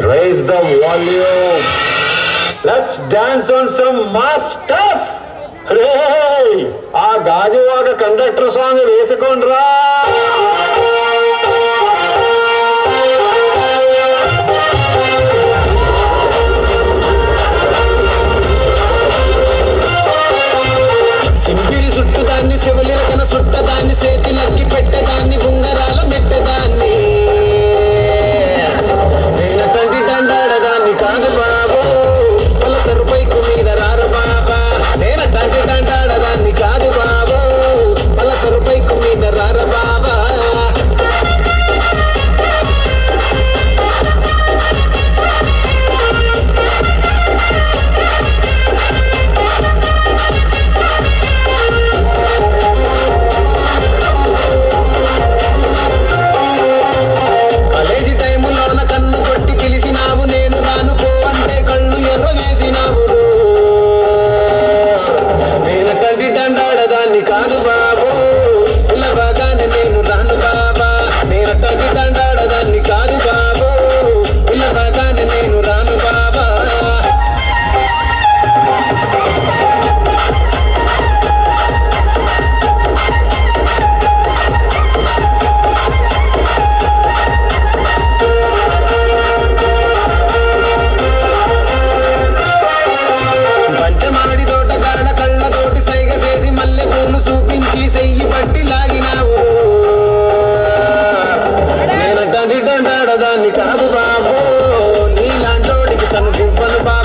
Raise the volume. Let's dance on some mass stuff. Hey, ఆ Gajuwaka conductor song వేసుకోండ్రా. సింపిరి చుట్టుదాన్ని Shivali రకన చుట్టదాన్ని చేతి నక్కి పెట్టేదాన్ని ఉంగరాల మెట్టదాన్ని నేనటంటి దండాడదాన్ని కాదు బాబు పలసరు పైకు మీద రారు బాబా నేనటంటి దండాడదాన్ని కాదు బాబు పలసరు పైకు మీద రారు బాబా కాదు బాబు పిల్లబాగానే నేను రాను బాబా నేనటంటి దండాడదాన్ని కాదు బాబు పిల్లబాగానే నేను రాను బాబా పంచమాడి తోటగాడ కళ్ళతోటి సైగ చేసి మల్లె పూలు చూపించి సెయ్యి పట్టి లాగినావు నేనటంటి దండాడదాన్ని కాదు బాబు నీలాంటోడికి సనుకివ్వను బాబు